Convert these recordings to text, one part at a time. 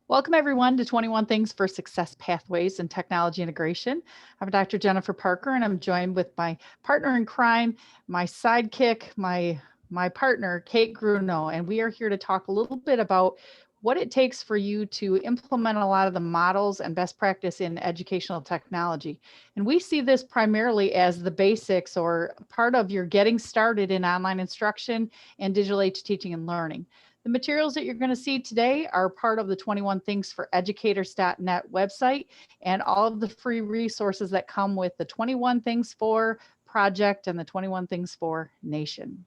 Welcome, everyone, to 21 Things for Success Pathways and Technology Integration. I'm Dr. Jennifer Parker, and I'm joined with my partner in crime, my sidekick, my partner, Kate Gruno, and we are here to talk a little bit about what it takes for you to implement a lot of the models and best practice in educational technology. And we see this primarily as the basics or part of your getting started in online instruction and digital age teaching and learning. The materials that you're going to see today are part of the 21 Things for Educators.net website and all of the free resources that come with the 21 Things for project and the 21 Things for Nation.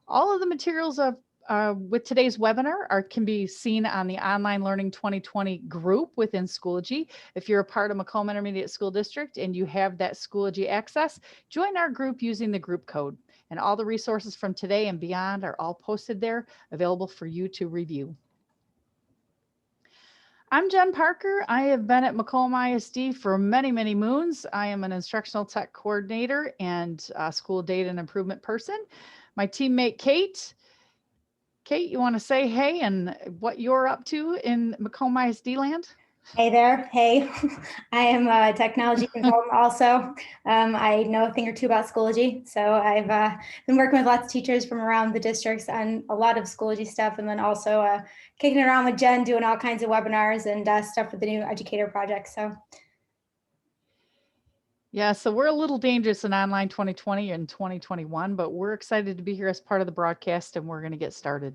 All of the materials of with today's webinar can be seen on the Online Learning 2020 group within Schoology. If you're a part of Macomb Intermediate School District and you have that Schoology access, join our group using the group code. And all the resources from today and beyond are all posted there, available for you to review. I'm Jen Parker. I have been at Macomb ISD for many, many moons. I am an instructional tech coordinator and school data and improvement person. My teammate, Kate, you want to say hey and what you're up to in Macomb ISD land? Hey there. Hey, I am a technology consultant also. I know a thing or two about Schoology. So I've been working with lots of teachers from around the districts on a lot of Schoology stuff, and then also kicking it around with Jen, doing all kinds of webinars and stuff for the new educator project. So yeah, so we're a little dangerous in online 2020 and 2021, but we're excited to be here as part of the broadcast, and we're going to get started.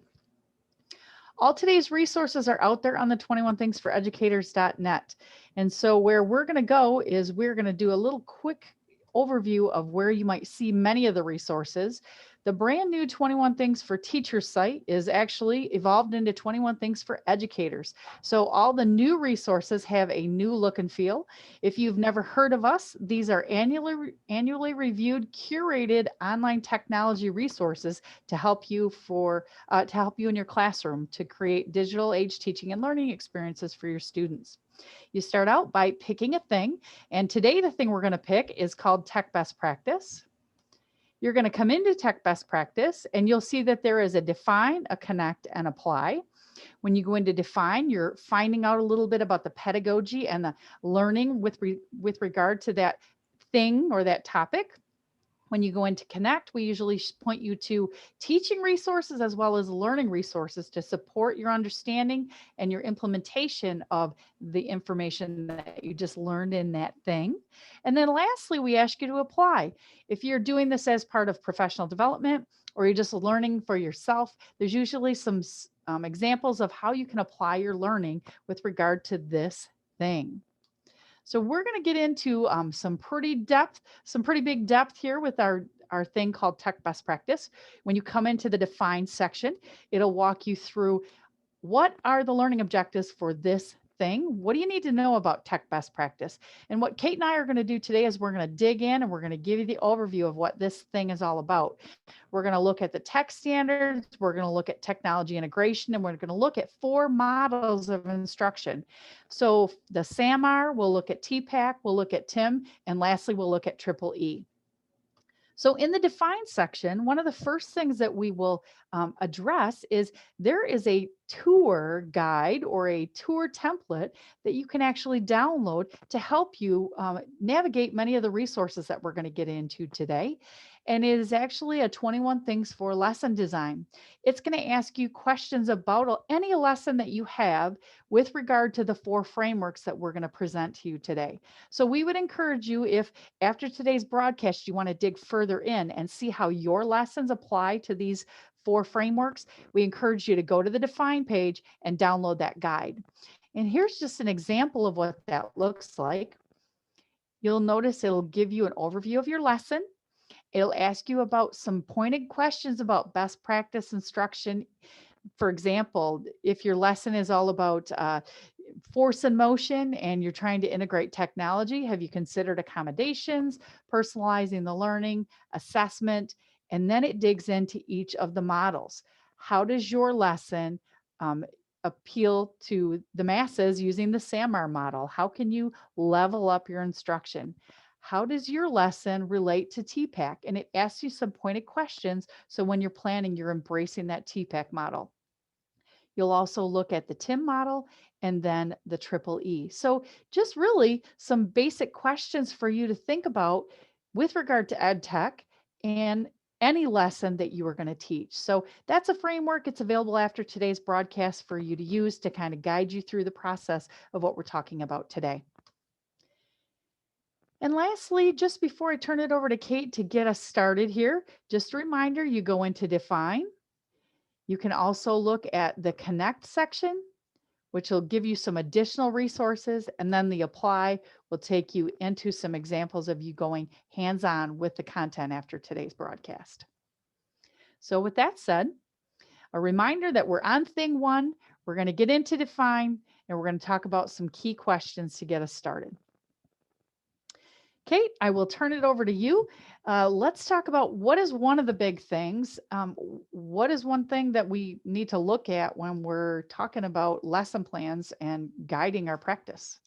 All today's resources are out there on the 21thingsforeducators.net. And so where we're going to go is we're going to do a little quick overview of where you might see many of the resources. The brand new 21 Things for Teachers site is actually evolved into 21 Things for Educators. So all the new resources have a new look and feel. If you've never heard of us, these are annually reviewed, curated online technology resources to help you in your classroom to create digital age teaching and learning experiences for your students. You start out by picking a thing, and today the thing we're going to pick is called Tech Best Practice. You're going to come into Tech Best Practice and you'll see that there is a define, a connect, and apply. When you go into define, you're finding out a little bit about the pedagogy and the learning with regard to that thing or that topic. When you go into connect, we usually point you to teaching resources as well as learning resources to support your understanding and your implementation of the information that you just learned in that thing. And then lastly, we ask you to apply. If you're doing this as part of professional development or you're just learning for yourself, there's usually some examples of how you can apply your learning with regard to this thing. So we're going to get into some pretty big depth here with our thing called Tech Best Practice. When you come into the define section, it'll walk you through what are the learning objectives for this thing? What do you need to know about Tech Best Practice? And what Kate and I are going to do today is we're going to dig in and we're going to give you the overview of what this thing is all about. We're going to look at the tech standards, we're going to look at technology integration, and we're going to look at 4 models of instruction. So the SAMR, we'll look at TPAC, we'll look at TIM, and lastly, we'll look at Triple E. So in the define section, one of the first things that we will address is there is a tour guide or a tour template that you can actually download to help you navigate many of the resources that we're going to get into today. And it is actually a 21 Things for lesson design. It's going to ask you questions about any lesson that you have with regard to the 4 frameworks that we're going to present to you today. So we would encourage you, if after today's broadcast, you want to dig further in and see how your lessons apply to these 4 frameworks, we encourage you to go to the define page and download that guide. And here's just an example of what that looks like. You'll notice it'll give you an overview of your lesson. It'll ask you about some pointed questions about best practice instruction. For example, if your lesson is all about force and motion and you're trying to integrate technology, have you considered accommodations, personalizing the learning, assessment, and then it digs into each of the models. How does your lesson appeal to the masses using the SAMR model? How can you level up your instruction? How does your lesson relate to TPAC? And it asks you some pointed questions. So when you're planning, you're embracing that TPAC model. You'll also look at the TIM model and then the triple E. So just really some basic questions for you to think about with regard to ed tech and any lesson that you are going to teach. So that's a framework. It's available after today's broadcast for you to use to kind of guide you through the process of what we're talking about today. And lastly, just before I turn it over to Kate to get us started here, just a reminder, you go into define. You can also look at the connect section, which will give you some additional resources. And then the apply will take you into some examples of you going hands-on with the content after today's broadcast. So with that said, a reminder that we're on thing one, we're going to get into define, and we're going to talk about some key questions to get us started. Kate, I will turn it over to you. Let's talk about what is one of the big things. What is one thing that we need to look at when we're talking about lesson plans and guiding our practice?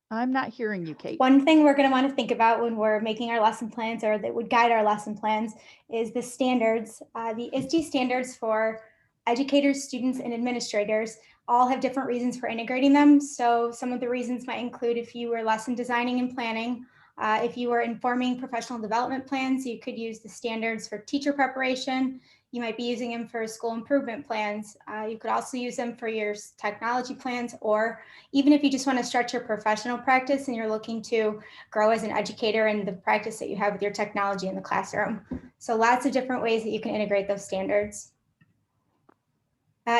I'm not hearing you, Kate. One thing we're going to want to think about when we're making our lesson plans, or that would guide our lesson plans, is the standards. The ISTE standards for educators, students, and administrators all have different reasons for integrating them. So some of the reasons might include if you were lesson designing and planning, if you were informing professional development plans, you could use the standards for teacher preparation. You might be using them for school improvement plans. You could also use them for your technology plans, or even if you just want to stretch your professional practice and you're looking to grow as an educator in the practice that you have with your technology in the classroom. So lots of different ways that you can integrate those standards.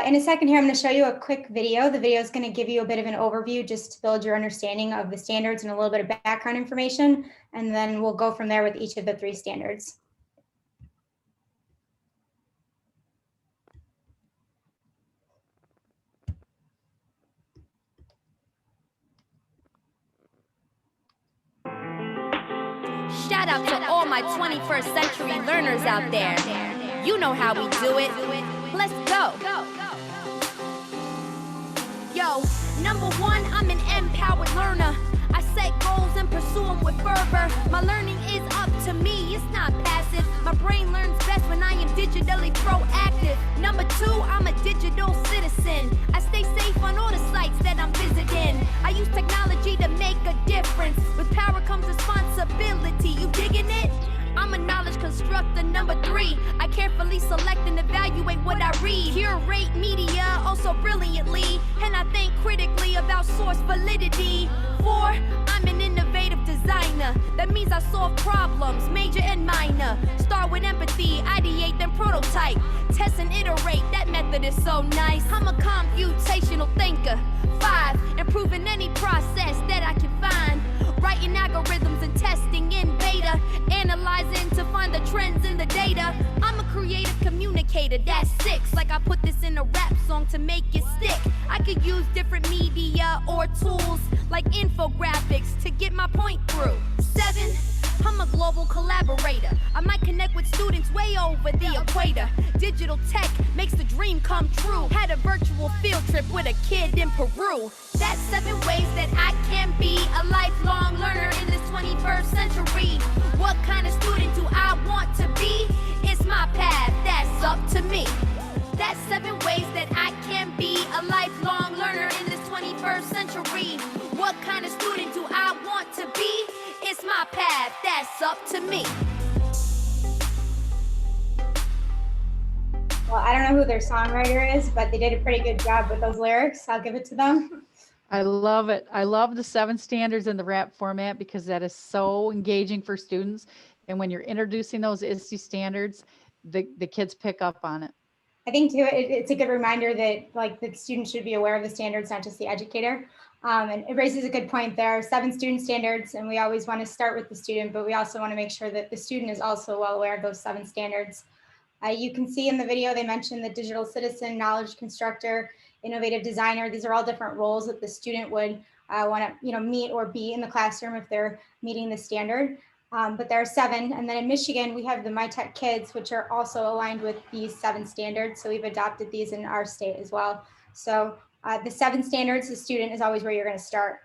In a second here, I'm going to show you a quick video. The video is going to give you a bit of an overview just to build your understanding of the standards and a little bit of background information. And then we'll go from there with each of the 3 standards. Shout out to all my 21st century learners out there. You know how we do it. Let's go. Yo, number 1, I'm an empowered learner. I set goals and pursue them with fervor. My learning is up to me, it's not passive. My brain learns best when I am digitally proactive. Number 2, I'm a digital citizen. I stay safe on all the sites that I'm visiting. I use technology to make a difference. With power comes responsibility. You digging it? I'm a knowledge constructor. Number 3, I carefully select and evaluate what I read. Curate media also brilliantly, and I think critically about source validity. 4, I'm an innovative designer. That means I solve problems, major and minor. Start with empathy, ideate, then prototype. Test and iterate, that method is so nice. I'm a computational thinker. 5, improving any process that I can find. Writing algorithms and testing in beta. Analyzing to find the trends in the data. I'm a creative communicator, that's 6. Like I put this in a rap song to make it stick. I could use different media or tools like infographics to get my point through. 7, I'm a global collaborator. I might connect with students way over the equator. Digital tech makes the dream come true. Had a virtual field trip with a kid in Peru. That's 7 ways that I can be a lifelong learner in this 21st century. What kind of student do I want to be? It's my path, that's up to me. That's 7 ways that I can be a lifelong learner in this 21st century. What kind of student do I want to be? It's my path, that's up to me. Well, I don't know who their songwriter is, but they did a pretty good job with those lyrics. I'll give it to them. I love it. I love the 7 standards in the rap format because that is so engaging for students. And when you're introducing those ISTE standards, the kids pick up on it. I think too, it's a good reminder that like the students should be aware of the standards, not just the educator. And it raises a good point. There are 7 student standards, and we always want to start with the student, but we also want to make sure that the student is also well aware of those 7 standards. You can see in the video, they mentioned the digital citizen, knowledge constructor, innovative designer. These are all different roles that the student would want to meet or be in the classroom if they're meeting the standard. But there are 7. And then in Michigan, we have the MyTech Kids, which are also aligned with these 7 standards. So we've adopted these in our state as well. So the 7 standards, the student is always where you're going to start.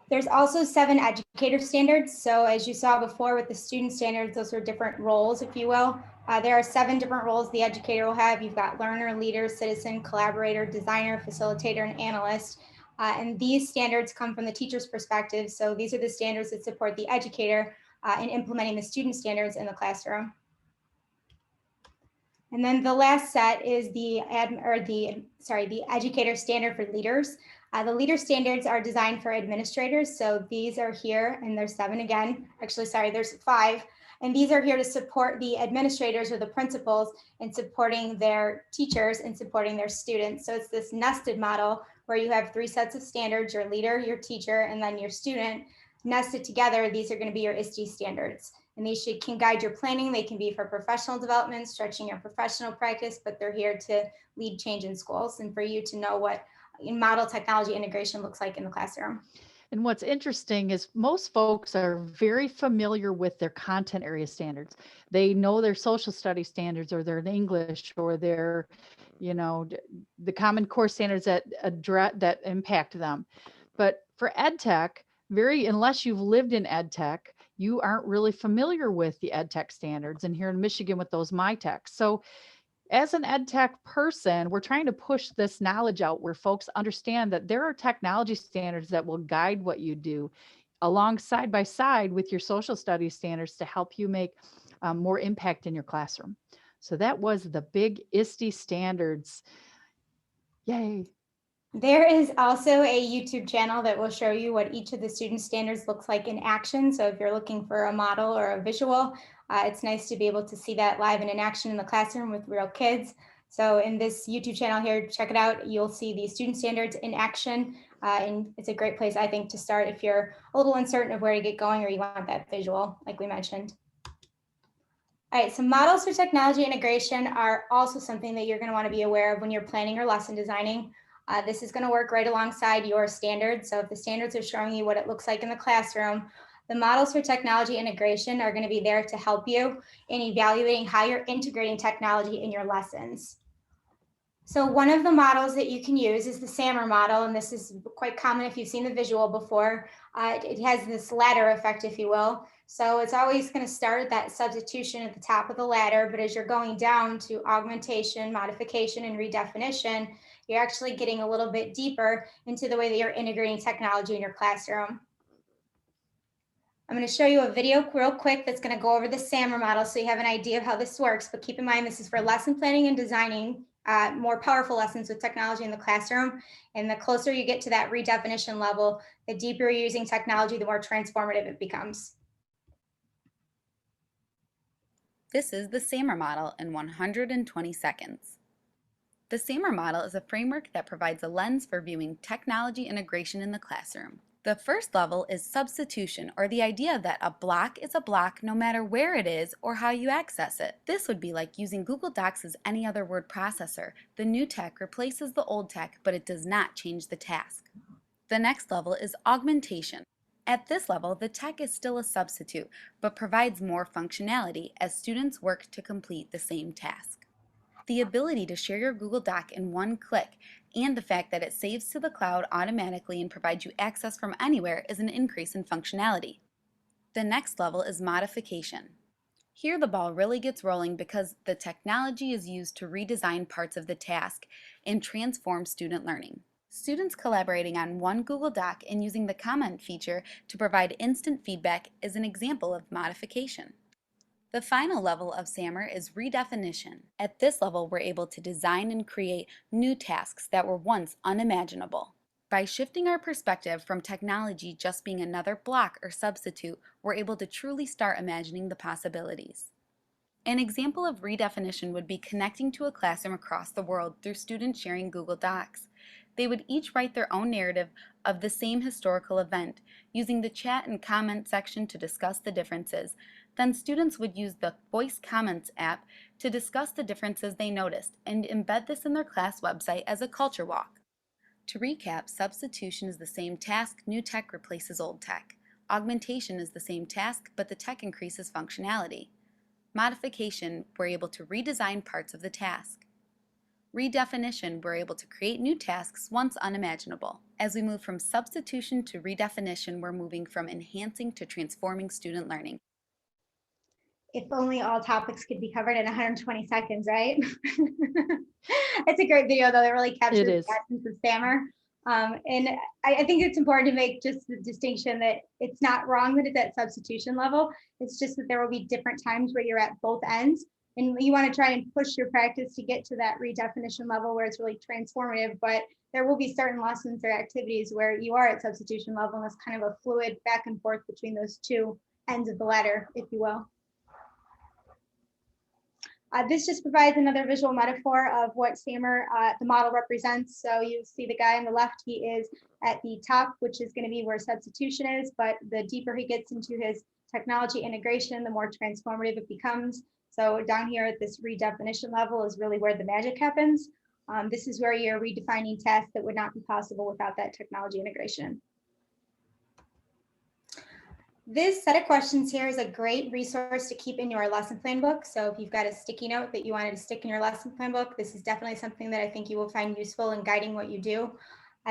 There's also 7 educator standards. So as you saw before with the student standards, those are different roles, if you will. There are 7 different roles the educator will have. You've got learner, leader, citizen, collaborator, designer, facilitator, and analyst. And these standards come from the teacher's perspective. So these are the standards that support the educator in implementing the student standards in the classroom. And then the last set is the educator standard for leaders. The leader standards are designed for administrators. So these are here, and there's 7 again. Actually, sorry, there's 5. And these are here to support the administrators or the principals in supporting their teachers and supporting their students. So it's this nested model where you have 3 sets of standards, your leader, your teacher, and then your student. Nested together, these are going to be your ISTE standards. And these can guide your planning. They can be for professional development, stretching your professional practice, but they're here to lead change in schools and for you to know what model technology integration looks like in the classroom. And what's interesting is most folks are very familiar with their content area standards. They know their social studies standards or their English or their, the Common Core standards that impact them. But for ed tech, unless you've lived in ed tech, you aren't really familiar with the ed tech standards. And here in Michigan with those MyTech. So as an ed tech person, we're trying to push this knowledge out where folks understand that there are technology standards that will guide what you do alongside by side with your social studies standards to help you make more impact in your classroom. So that was the big ISTE standards. Yay. There is also a YouTube channel that will show you what each of the student standards looks like in action. So if you're looking for a model or a visual, it's nice to be able to see that live and in action in the classroom with real kids. So in this YouTube channel here, check it out. You'll see the student standards in action. And it's a great place, I think, to start if you're a little uncertain of where to get going or you want that visual, like we mentioned. All right, so models for technology integration are also something that you're going to want to be aware of when you're planning your lesson designing. This is going to work right alongside your standards. So if the standards are showing you what it looks like in the classroom, the models for technology integration are going to be there to help you in evaluating how you're integrating technology in your lessons. So one of the models that you can use is the SAMR model, and this is quite common if you've seen the visual before. It has this ladder effect, if you will. So it's always going to start at that substitution at the top of the ladder, but as you're going down to augmentation, modification, and redefinition, you're actually getting a little bit deeper into the way that you're integrating technology in your classroom. I'm going to show you a video real quick that's going to go over the SAMR model so you have an idea of how this works, but keep in mind this is for lesson planning and designing more powerful lessons with technology in the classroom. And the closer you get to that redefinition level, the deeper you're using technology, the more transformative it becomes. This is the SAMR model in 120 seconds. The SAMR model is a framework that provides a lens for viewing technology integration in the classroom. The first level is substitution, or the idea that a block is a block no matter where it is or how you access it. This would be like using Google Docs as any other word processor. The new tech replaces the old tech, but it does not change the task. The next level is augmentation. At this level, the tech is still a substitute, but provides more functionality as students work to complete the same task. The ability to share your Google Doc in one click and the fact that it saves to the cloud automatically and provides you access from anywhere is an increase in functionality. The next level is modification. Here the ball really gets rolling because the technology is used to redesign parts of the task and transform student learning. Students collaborating on one Google Doc and using the comment feature to provide instant feedback is an example of modification. The final level of SAMR is redefinition. At this level, we're able to design and create new tasks that were once unimaginable. By shifting our perspective from technology just being another block or substitute, we're able to truly start imagining the possibilities. An example of redefinition would be connecting to a classroom across the world through students sharing Google Docs. They would each write their own narrative of the same historical event, using the chat and comment section to discuss the differences. Then students would use the Voice Comments app to discuss the differences they noticed and embed this in their class website as a culture walk. To recap, substitution is the same task, new tech replaces old tech. Augmentation is the same task, but the tech increases functionality. Modification, we're able to redesign parts of the task. Redefinition, we're able to create new tasks once unimaginable. As we move from substitution to redefinition, we're moving from enhancing to transforming student learning. If only all topics could be covered in 120 seconds, right? It's a great video, though, that really captures It the is. essence of SAMR. And I think it's important to make just the distinction that it's not wrong that it's at substitution level. It's just that there will be different times where you're at both ends. And you want to try and push your practice to get to that redefinition level where it's really transformative. But there will be certain lessons or activities where you are at substitution level, and it's kind of a fluid back and forth between those two ends of the ladder, if you will. This just provides another visual metaphor of what SAMR, the model, represents. So you see the guy on the left, he is at the top, which is going to be where substitution is, but the deeper he gets into his technology integration, the more transformative it becomes. So down here at this redefinition level is really where the magic happens. This is where you're redefining tasks that would not be possible without that technology integration. This set of questions here is a great resource to keep in your lesson plan book. So if you've got a sticky note that you wanted to stick in your lesson plan book, this is definitely something that I think you will find useful in guiding what you do.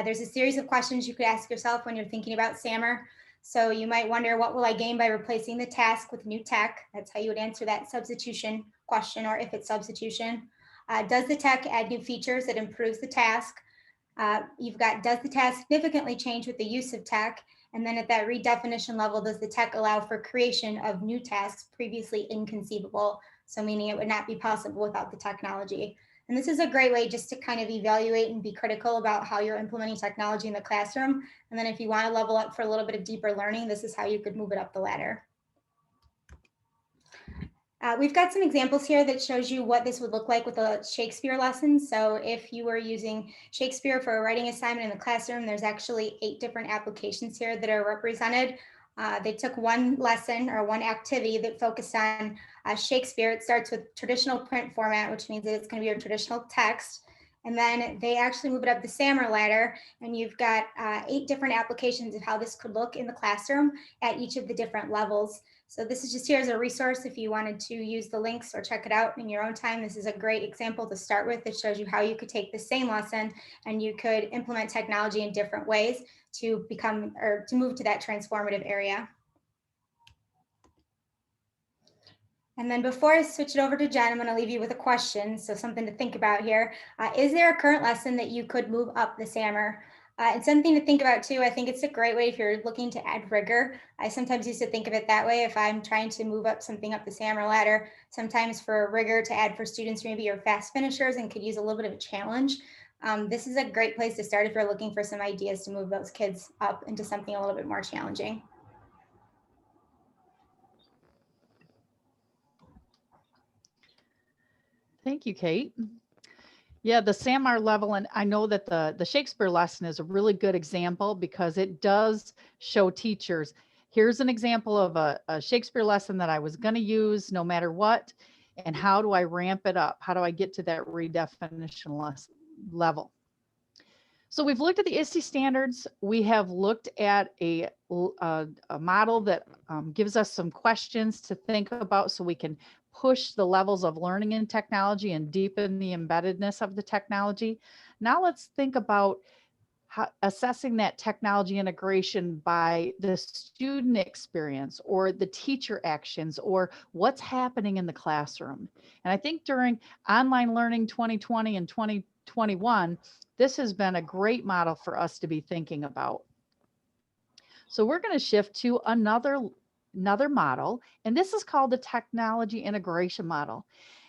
There's a series of questions you could ask yourself when you're thinking about SAMR. So you might wonder, what will I gain by replacing the task with new tech? That's how you would answer that substitution question, or if it's substitution. Does the tech add new features that improves the task? You've got, does the task significantly change with the use of tech? And then at that redefinition level, does the tech allow for creation of new tasks previously inconceivable? So meaning it would not be possible without the technology. And this is a great way just to kind of evaluate and be critical about how you're implementing technology in the classroom. And then if you want to level up for a little bit of deeper learning, this is how you could move it up the ladder. We've got some examples here that shows you what this would look like with a Shakespeare lesson. So if you were using Shakespeare for a writing assignment in the classroom, there's actually 8 different applications here that are represented. They took one lesson or one activity that focused on Shakespeare. It starts with traditional print format, which means that it's going to be your traditional text. And then they actually move it up the SAMR ladder, and you've got 8 different applications of how this could look in the classroom at each of the different levels. So this is just here as a resource if you wanted to use the links or check it out in your own time. This is a great example to start with that shows you how you could take the same lesson and you could implement technology in different ways to become or to move to that transformative area. And then before I switch it over to Jen, I'm going to leave you with a question. So something to think about here. Is there a current lesson that you could move up the SAMR? And something to think about too, I think it's a great way if you're looking to add rigor. I sometimes used to think of it that way. If I'm trying to move up something up the SAMR ladder, sometimes for rigor to add for students, maybe you're fast finishers and could use a little bit of a challenge. This is a great place to start if you're looking for some ideas to move those kids up into something a little bit more challenging. Thank you, Kate. Yeah, the SAMR level, and I know that the Shakespeare lesson is a really good example because it does show teachers, here's an example of a Shakespeare lesson that I was going to use no matter what, and how do I ramp it up? How do I get to that redefinition level? So we've looked at the ISTE standards. We have looked at a model that gives us some questions to think about so we can push the levels of learning in technology and deepen the embeddedness of the technology. Now let's think about assessing that technology integration by the student experience or the teacher actions or what's happening in the classroom. And I think during online learning 2020 and 2021, this has been a great model for us to be thinking about. So we're going to shift to another model, and this is called the technology integration model.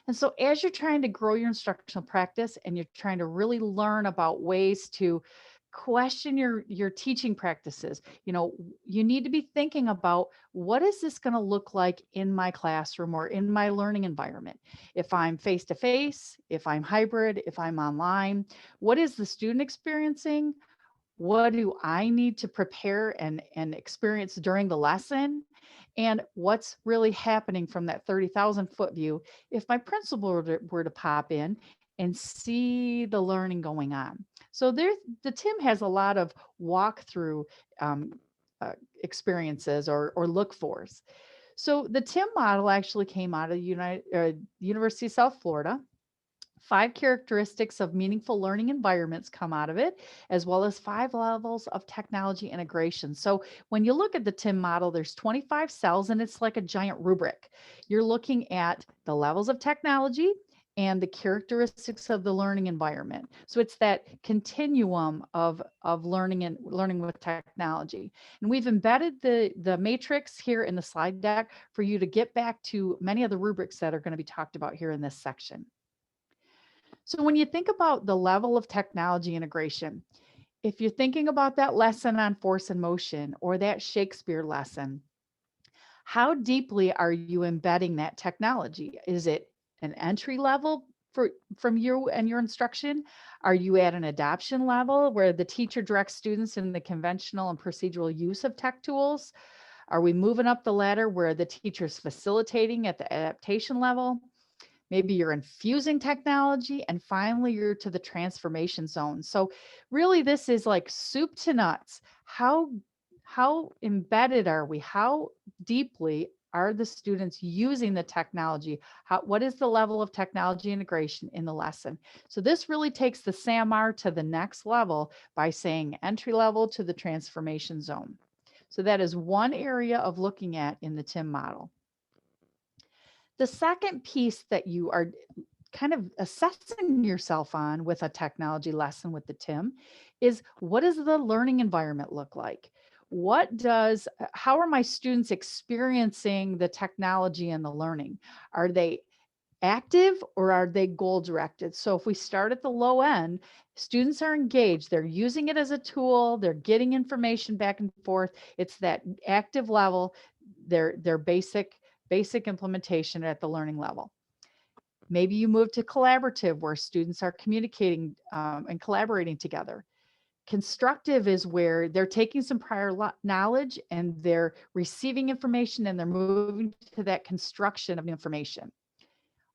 And so as you're trying to grow your instructional practice and you're trying to really learn about ways to question your teaching practices, you need to be thinking about, what is this going to look like in my classroom or in my learning environment? If I'm face-to-face, if I'm hybrid, if I'm online, what is the student experiencing? What do I need to prepare and experience during the lesson? And what's really happening from that 30,000 foot view if my principal were to pop in and see the learning going on? So the TIM has a lot of walkthrough experiences or look-fors. So the TIM model actually came out of University of South Florida. 5 characteristics of meaningful learning environments come out of it, as well as 5 levels of technology integration. So when you look at the TIM model, there's 25 cells and it's like a giant rubric. You're looking at the levels of technology and the characteristics of the learning environment. So it's that continuum of learning and learning with technology. And we've embedded the matrix here in the slide deck for you to get back to many of the rubrics that are going to be talked about here in this section. So when you think about the level of technology integration, if you're thinking about that lesson on force and motion or that Shakespeare lesson, how deeply are you embedding that technology? Is it an entry level from you and your instruction? Are you at an adoption level where the teacher directs students in the conventional and procedural use of tech tools? Are we moving up the ladder where the teacher's facilitating at the adaptation level? Maybe you're infusing technology, and finally you're to the transformation zone. So really this is like soup to nuts. How embedded are we? How deeply are the students using the technology? What is the level of technology integration in the lesson? So this really takes the SAMR to the next level by saying entry level to the transformation zone. So that is one area of looking at in the TIM model. The second piece that you are kind of assessing yourself on with a technology lesson with the TIM is, what does the learning environment look like? How are my students experiencing the technology and the learning? Are they active or are they goal directed? So if we start at the low end, students are engaged, they're using it as a tool, they're getting information back and forth. It's that active level, their basic implementation at the learning level. Maybe you move to collaborative where students are communicating and collaborating together. Constructive is where they're taking some prior knowledge and they're receiving information and they're moving to that construction of information.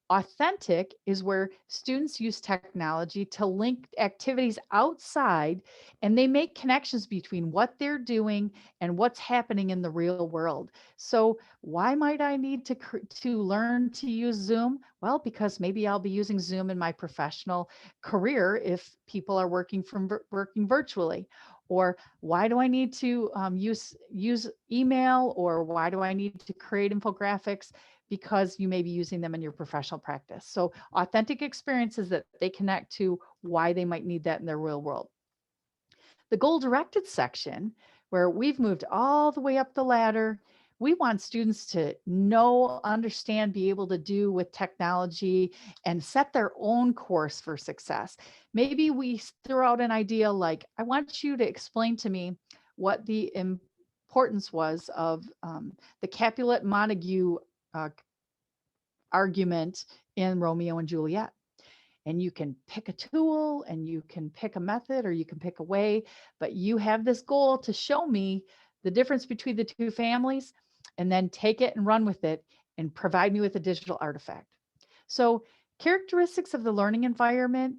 Authentic is where students use technology to link activities outside and they make connections between what they're doing and what's happening in the real world. So why might I need to learn to use Zoom? Well, because maybe I'll be using Zoom in my professional career if people are working virtually. Or why do I need to use email? Or why do I need to create infographics? Because you may be using them in your professional practice. So authentic experiences that they connect to why they might need that in their real world. The goal-directed section, where we've moved all the way up the ladder, we want students to know, understand, be able to do with technology and set their own course for success. Maybe we throw out an idea like, I want you to explain to me what the importance was of the Capulet Montague argument in Romeo and Juliet. And you can pick a tool and you can pick a method or you can pick a way, but you have this goal to show me the difference between the two families and then take it and run with it and provide me with a digital artifact. So characteristics of the learning environment,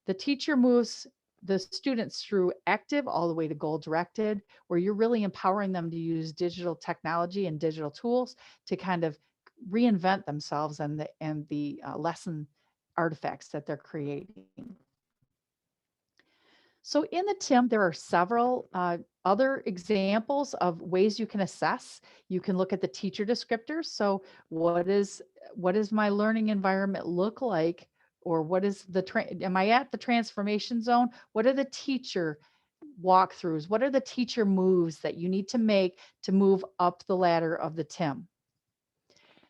the teacher moves the students through active all the way to goal directed, where you're really empowering them to use digital technology and digital tools to kind of reinvent themselves and the lesson artifacts that they're creating. So in the TIM, there are several other examples of ways you can assess. You can look at the teacher descriptors. So what does my learning environment look like? Or what is am I at the transformation zone? What are the teacher walkthroughs? What are the teacher moves that you need to make to move up the ladder of the TIM?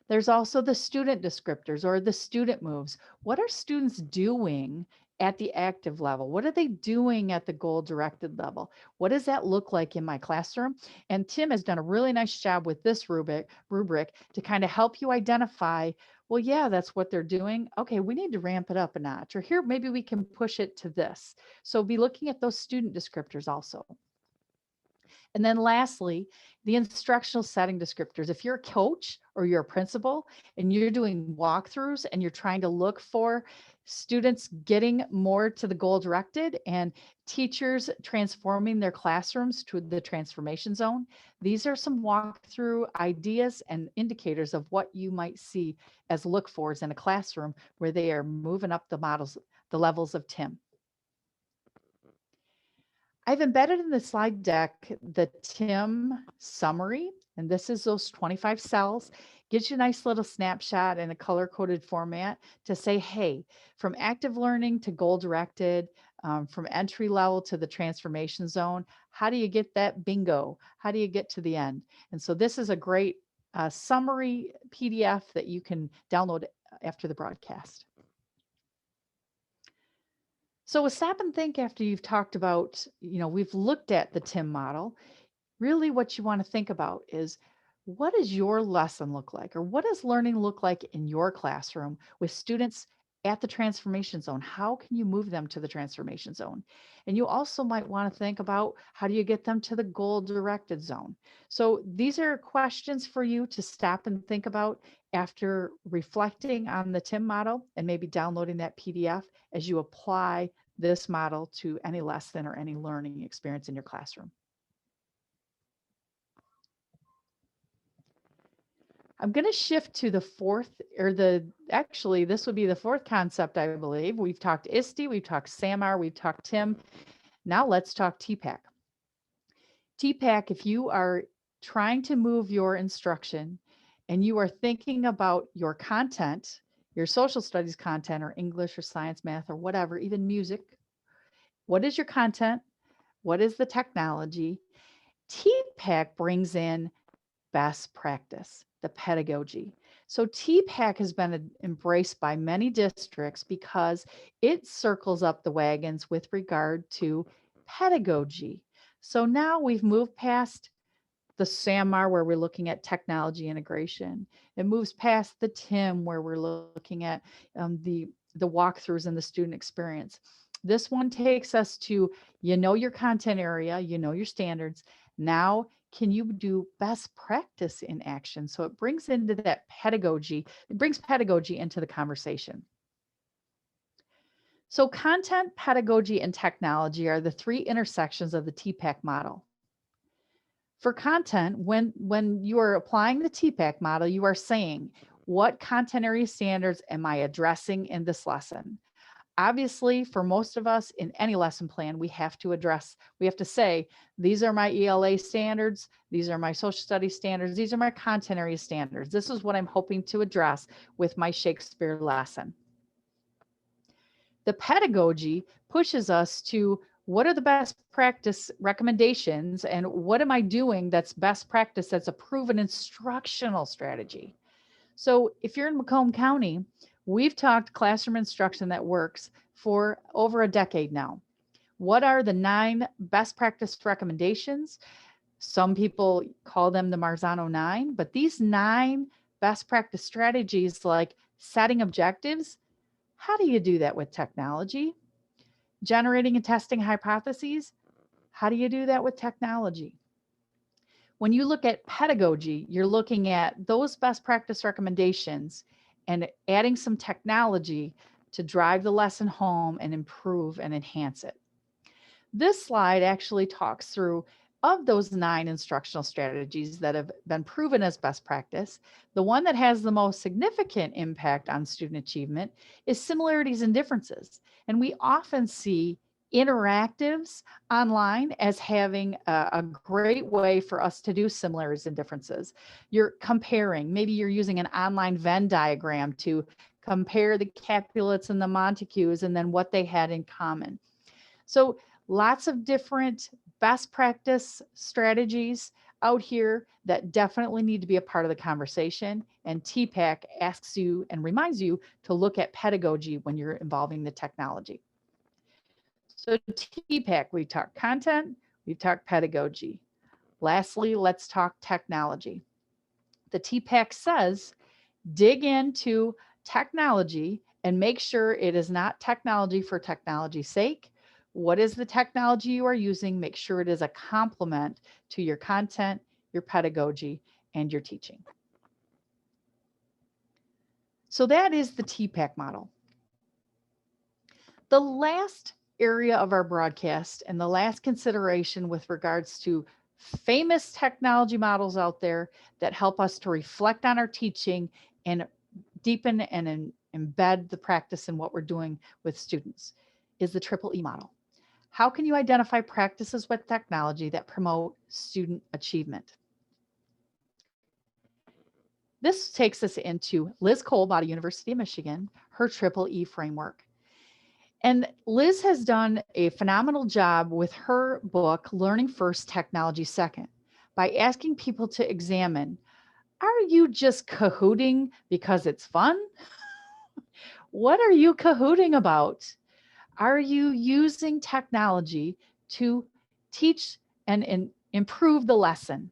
There's also the student descriptors or the student moves. What are students doing at the active level? What are they doing at the goal directed level? What does that look like in my classroom? And Tim has done a really nice job with this rubric to kind of help you identify, well, yeah, that's what they're doing. Okay, we need to ramp it up a notch, or here, maybe we can push it to this. So be looking at those student descriptors also. And then lastly, the instructional setting descriptors. If you're a coach or you're a principal and you're doing walkthroughs and you're trying to look for students getting more to the goal directed and teachers transforming their classrooms to the transformation zone, these are some walkthrough ideas and indicators of what you might see as look fors in a classroom where they are moving up the levels of TIM. I've embedded in the slide deck the TIM summary, and this is those 25 cells. Gives you a nice little snapshot in a color-coded format to say, hey, from active learning to goal-directed, from entry level to the transformation zone, how do you get that bingo? How do you get to the end? And so this is a great summary PDF that you can download after the broadcast. So stop and think after you've talked about, we've looked at the TIM model. Really what you want to think about is, what does your lesson look like? Or what does learning look like in your classroom with students at the transformation zone? How can you move them to the transformation zone? And you also might want to think about, how do you get them to the goal directed zone? So these are questions for you to stop and think about after reflecting on the TIM model and maybe downloading that PDF as you apply this model to any lesson or any learning experience in your classroom. I'm going to shift to the fourth, actually, this would be the fourth concept, I believe. We've talked ISTE, we've talked SAMR, we've talked TIM. Now let's talk TPAC. TPAC, if you are trying to move your instruction and you are thinking about your content, your social studies content or English or science, math, or whatever, even music, what is your content? What is the technology? TPAC brings in best practice, the pedagogy. So TPAC has been embraced by many districts because it circles up the wagons with regard to pedagogy. So now we've moved past the SAMR where we're looking at technology integration. It moves past the TIM where we're looking at the walkthroughs and the student experience. This one takes us to, your content area, your standards. Now, can you do best practice in action? So it brings into that pedagogy, it brings pedagogy into the conversation. So content, pedagogy, and technology are the three intersections of the TPAC model. For content, when you are applying the TPAC model, you are saying, what content area standards am I addressing in this lesson? Obviously, for most of us in any lesson plan, we have to say, these are my ELA standards, these are my social studies standards, these are my content area standards. This is what I'm hoping to address with my Shakespeare lesson. The pedagogy pushes us to, what are the best practice recommendations and what am I doing that's best practice, that's a proven instructional strategy? So if you're in Macomb County, we've talked classroom instruction that works for over a decade now. What are the 9 best practice recommendations? Some people call them the Marzano 9, but these 9 best practice strategies, like setting objectives, how do you do that with technology? Generating and testing hypotheses, how do you do that with technology? When you look at pedagogy, you're looking at those best practice recommendations and adding some technology to drive the lesson home and improve and enhance it. This slide actually talks through, of those 9 instructional strategies that have been proven as best practice, the one that has the most significant impact on student achievement is similarities and differences. And we often see interactives online as having a great way for us to do similarities and differences. You're comparing, maybe you're using an online Venn diagram to compare the Capulets and the Montagues and then what they had in common. So lots of different best practice strategies out here that definitely need to be a part of the conversation. And TPAC asks you and reminds you to look at pedagogy when you're involving the technology. So TPAC, we talked content, we talked pedagogy. Lastly, let's talk technology. The TPAC says, dig into technology and make sure it is not technology for technology's sake. What is the technology you are using? Make sure it is a complement to your content, your pedagogy, and your teaching. So that is the TPAC model. The last area of our broadcast and the last consideration with regards to famous technology models out there that help us to reflect on our teaching and deepen and embed the practice in what we're doing with students is the Triple E model. How can you identify practices with technology that promote student achievement? This takes us into Liz Kolb out of University of Michigan, her Triple E framework. And Liz has done a phenomenal job with her book, Learning First, Technology Second, by asking people to examine, are you just cahooting because it's fun? What are you cahooting about? Are you using technology to teach and improve the lesson?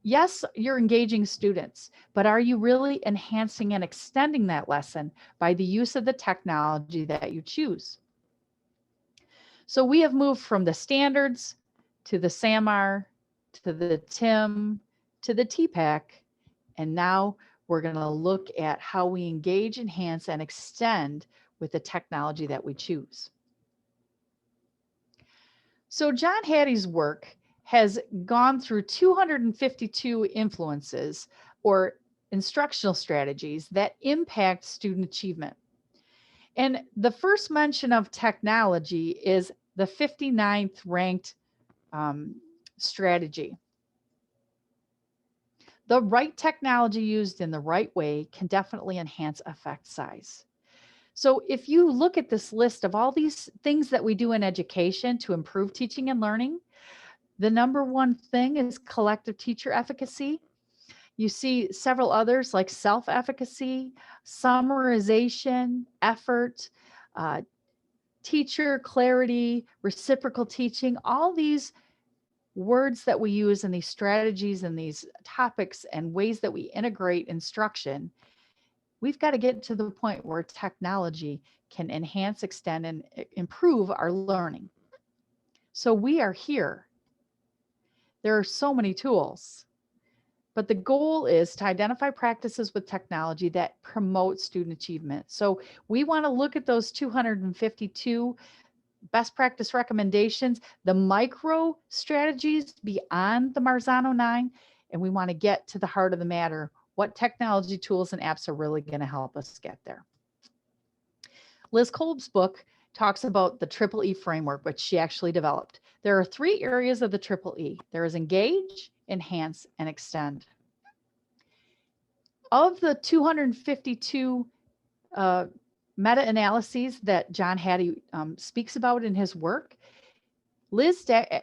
Yes, you're engaging students, but are you really enhancing and extending that lesson by the use of the technology that you choose? So we have moved from the standards to the SAMR, to the TIM, to the TPAC, and now we're going to look at how we engage, enhance, and extend with the technology that we choose. So John Hattie's work has gone through 252 influences or instructional strategies that impact student achievement. And the first mention of technology is the 59th ranked strategy. The right technology used in the right way can definitely enhance effect size. So if you look at this list of all these things that we do in education to improve teaching and learning, the number one thing is collective teacher efficacy. You see several others like self-efficacy, summarization, effort, teacher clarity, reciprocal teaching, all these words that we use in these strategies and these topics and ways that we integrate instruction. We've got to get to the point where technology can enhance, extend, and improve our learning. So we are here. There are so many tools, but the goal is to identify practices with technology that promote student achievement. So we want to look at those 252 best practice recommendations, the micro strategies beyond the Marzano 9, and we want to get to the heart of the matter. What technology tools and apps are really going to help us get there? Liz Kolb's book talks about the Triple E framework, which she actually developed. There are 3 areas of the Triple E. There is engage, enhance, and extend. Of the 252 meta-analyses that John Hattie speaks about in his work,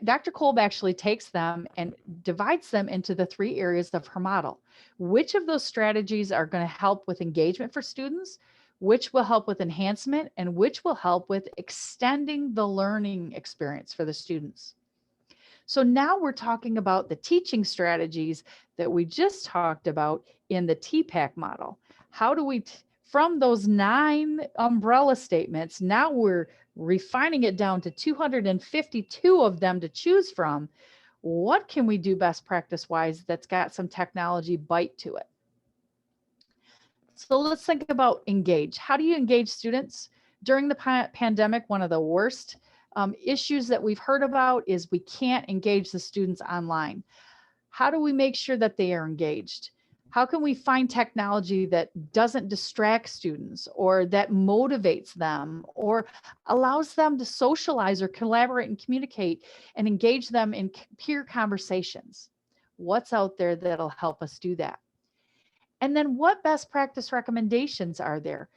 Dr. Kolb actually takes them and divides them into the 3 areas of her model. Which of those strategies are going to help with engagement for students, which will help with enhancement, and which will help with extending the learning experience for the students. So now we're talking about the teaching strategies that we just talked about in the TPAC model. How do we, from those 9 umbrella statements, now we're refining it down to 252 of them to choose from. What can we do best practice wise that's got some technology bite to it? So let's think about engage. How do you engage students? During the pandemic, one of the worst issues that we've heard about is we can't engage the students online. How do we make sure that they are engaged? How can we find technology that doesn't distract students or that motivates them or allows them to socialize or collaborate and communicate and engage them in peer conversations? What's out there that'll help us do that? And then what best practice recommendations are there?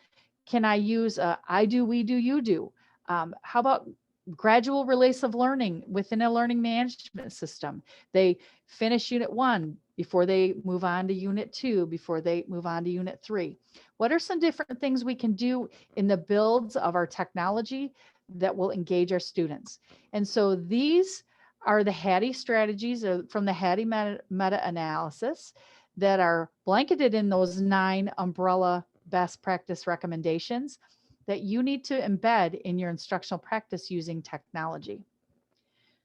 Can I use I do, we do, you do? How about gradual release of learning within a learning management system? They finish unit 1 before they move on to unit 2, before they move on to unit 3. What are some different things we can do in the builds of our technology that will engage our students? And so these are the Hattie strategies from the Hattie meta-analysis that are blanketed in those 9 umbrella best practice recommendations. that you need to embed in your instructional practice using technology.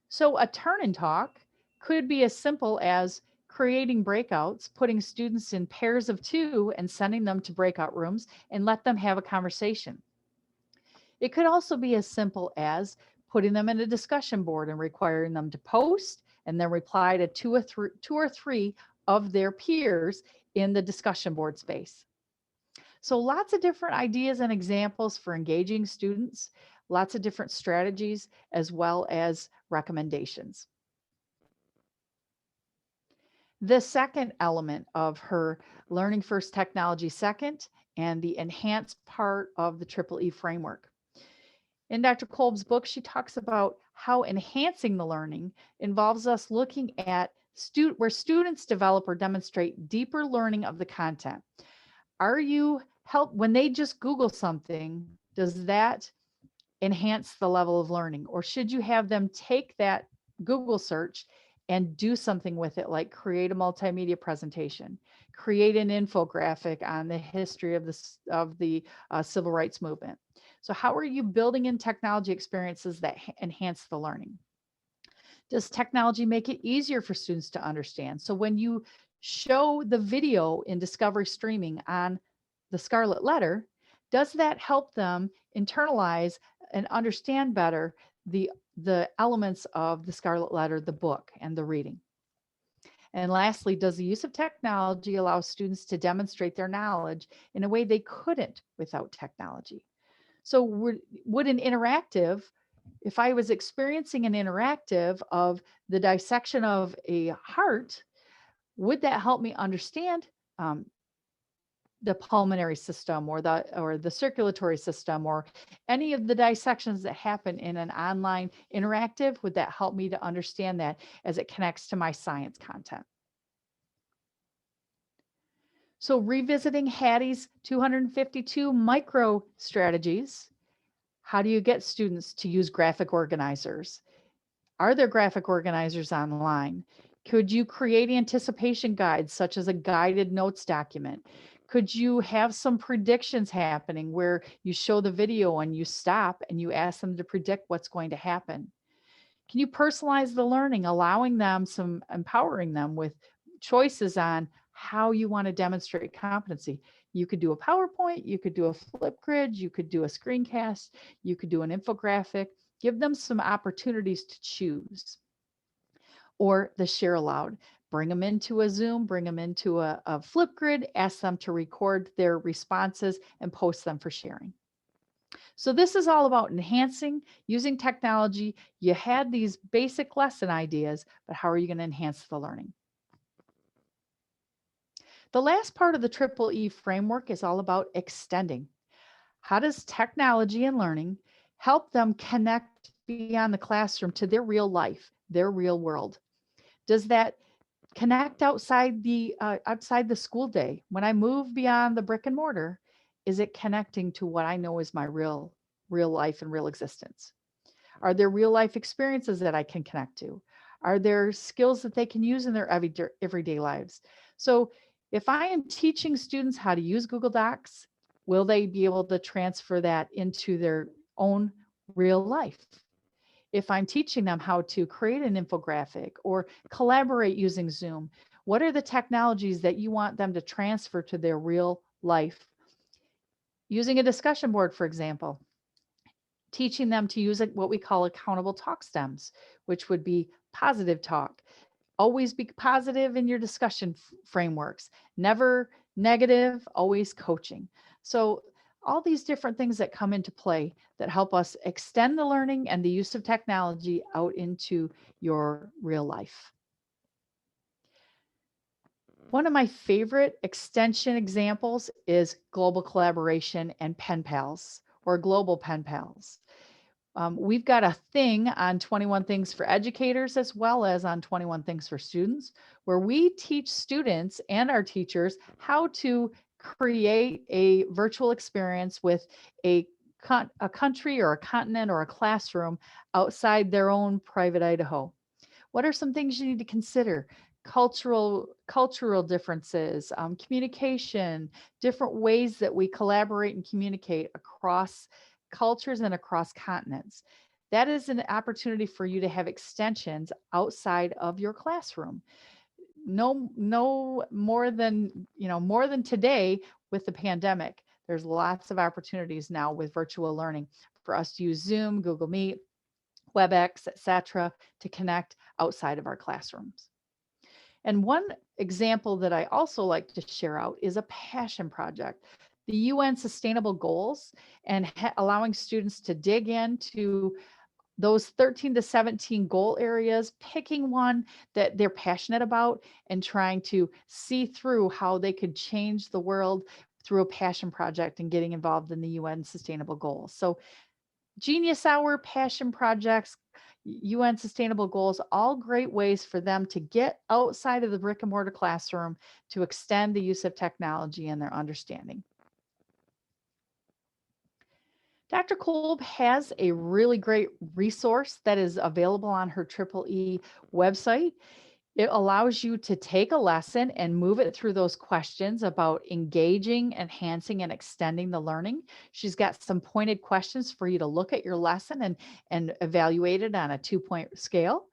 So, a turn and talk could be as simple as creating breakouts, putting students in pairs of two and sending them to breakout rooms and let them have a conversation. It could also be as simple as putting them in a discussion board and requiring them to post and then reply to two or three of their peers in the discussion board space. So, lots of different ideas and examples for engaging students, lots of different strategies, as well as recommendations. The second element of her Learning First, Technology Second, and the enhanced part of the Triple E framework. In Dr. Kolb's book, she talks about how enhancing the learning involves us looking at where students develop or demonstrate deeper learning of the content. Are you help when they just Google something, does that enhance the level of learning? Or should you have them take that Google search and do something with it, like create a multimedia presentation, create an infographic on the history of the civil rights movement? So, how are you building in technology experiences that enhance the learning? Does technology make it easier for students to understand? So, when you show the video in Discovery Streaming on the Scarlet Letter, does that help them internalize and understand better the elements of the Scarlet Letter, the book, and the reading? And lastly, does the use of technology allow students to demonstrate their knowledge in a way they couldn't without technology? So, would an interactive, if I was experiencing an interactive of the dissection of a heart, would that help me understand um, the pulmonary system or the circulatory system or any of the dissections that happen in an online interactive? Would that help me to understand that as it connects to my science content? So, revisiting Hattie's 252 micro strategies, how do you get students to use graphic organizers? Are there graphic organizers online? Could you create anticipation guides, such as a guided notes document? Could you have some predictions happening where you show the video and you stop and you ask them to predict what's going to happen? Can you personalize the learning, allowing them empowering them with choices on how you want to demonstrate competency? You could do a PowerPoint, you could do a flip grid, you could do a screencast, you could do an infographic. Give them some opportunities to choose. Or the share aloud. Bring them into a Zoom, bring them into a Flipgrid, ask them to record their responses and post them for sharing. So this is all about enhancing, using technology. You had these basic lesson ideas, but how are you going to enhance the learning? The last part of the Triple E framework is all about extending. How does technology and learning help them connect beyond the classroom to their real life, their real world? Does that connect outside the school day? When I move beyond the brick and mortar, is it connecting to what I know is my real life and real existence? Are there real life experiences that I can connect to? Are there skills that they can use in their everyday lives? So, if I am teaching students how to use Google Docs, will they be able to transfer that into their own real life? If I'm teaching them how to create an infographic or collaborate using Zoom, what are the technologies that you want them to transfer to their real life? Using a discussion board, for example, teaching them to use what we call accountable talk stems, which would be positive talk. Always be positive in your discussion frameworks, never negative, always coaching. So, all these different things that come into play that help us extend the learning and the use of technology out into your real life. One of my favorite extension examples is global collaboration and pen pals or global pen pals. We've got a thing on 21 Things for Educators as well as on 21 Things for Students, where we teach students and our teachers how to create a virtual experience with a country or a continent or a classroom outside their own private Idaho. What are some things you need to consider? cultural differences, communication, different ways that we collaborate and communicate across cultures and across continents. That is an opportunity for you to have extensions outside of your classroom. No more than, more than today with the pandemic. There's lots of opportunities now with virtual learning for us to use Zoom, Google Meet, WebEx, etc., to connect outside of our classrooms. And one example that I also like to share out is a passion project, the UN Sustainable Goals, and allowing students to dig into those 13 to 17 goal areas, picking one that they're passionate about and trying to see through how they could change the world through a passion project and getting involved in the UN Sustainable Goals. So Genius Hour, passion projects, UN Sustainable Goals, all great ways for them to get outside of the brick and mortar classroom to extend the use of technology and their understanding. Dr. Kolb has a really great resource that is available on her EEE website. It allows you to take a lesson and move it through those questions about engaging, enhancing, and extending the learning. She's got some pointed questions for you to look at your lesson and evaluate it on a 2-point scale.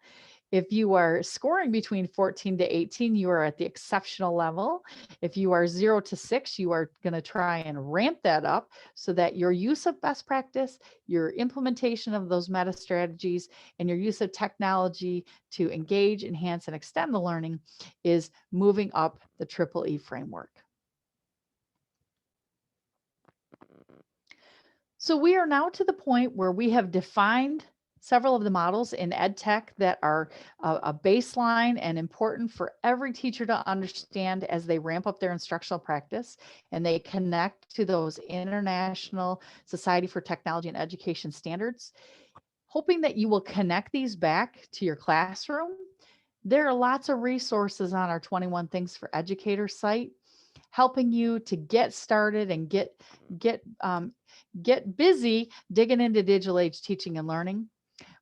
If you are scoring between 14 to 18, you are at the exceptional level. If you are 0 to 6, you are going to try and ramp that up so that your use of best practice, your implementation of those meta strategies, and your use of technology to engage, enhance, and extend the learning is moving up the EEE framework. So we are now to the point where we have defined several of the models in ed tech that are a baseline and important for every teacher to understand as they ramp up their instructional practice and they connect to those International Society for Technology and Education standards. Hoping that you will connect these back to your classroom. There are lots of resources on our 21 Things for Educators site helping you to get started and get busy digging into digital age teaching and learning.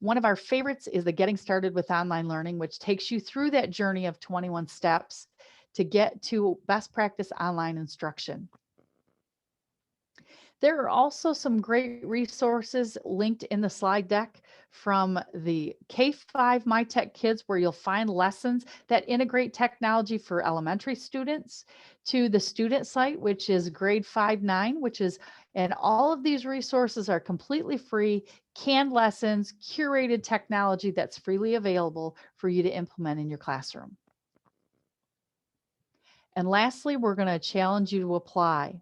One of our favorites is the Getting Started with Online Learning, which takes you through that journey of 21 steps to get to best practice online instruction. There are also some great resources linked in the slide deck from the K-5 MyTech Kids, where you'll find lessons that integrate technology for elementary students, to the student site, which is grade 5-9, and all of these resources are completely free, canned lessons, curated technology that's freely available for you to implement in your classroom. And lastly, we're going to challenge you to apply.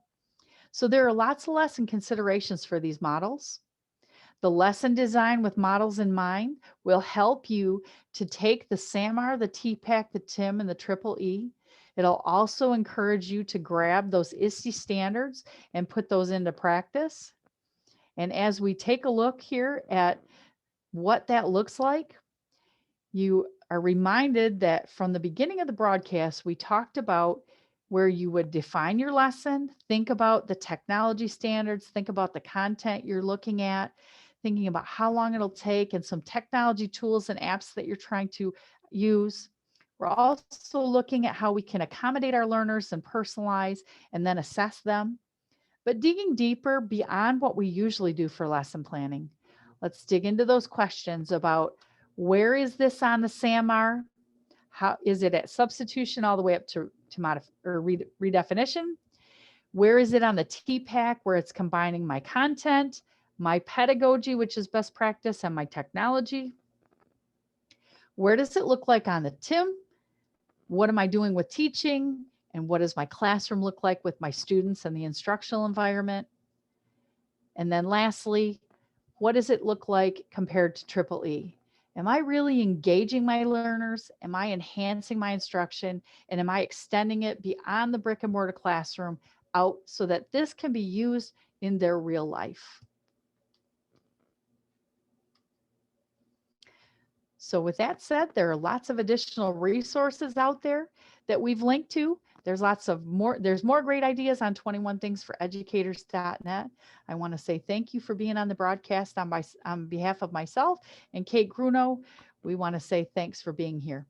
So there are lots of lesson considerations for these models. The lesson design with models in mind will help you to take the SAMR, the TPAC, the TIM, and the EEE. It'll also encourage you to grab those ISTE standards and put those into practice. And as we take a look here at what that looks like, you are reminded that from the beginning of the broadcast, we talked about where you would define your lesson, think about the technology standards, think about the content you're looking at, thinking about how long it'll take and some technology tools and apps that you're trying to use. We're also looking at how we can accommodate our learners and personalize and then assess them. But digging deeper beyond what we usually do for lesson planning, let's dig into those questions about where is this on the SAMR? How is it at substitution all the way up to redefinition? Where is it on the TPAC where it's combining my content, my pedagogy, which is best practice, and my technology? Where does it look like on the TIM? What am I doing with teaching? And what does my classroom look like with my students and the instructional environment? And then lastly, what does it look like compared to EEE? Am I really engaging my learners? Am I enhancing my instruction? And am I extending it beyond the brick and mortar classroom out so that this can be used in their real life? So with that said, there are lots of additional resources out there that we've linked to. There's more great ideas on 21things4educators.net. I want to say thank you for being on the broadcast on behalf of myself and Kate Gruno. We want to say thanks for being here.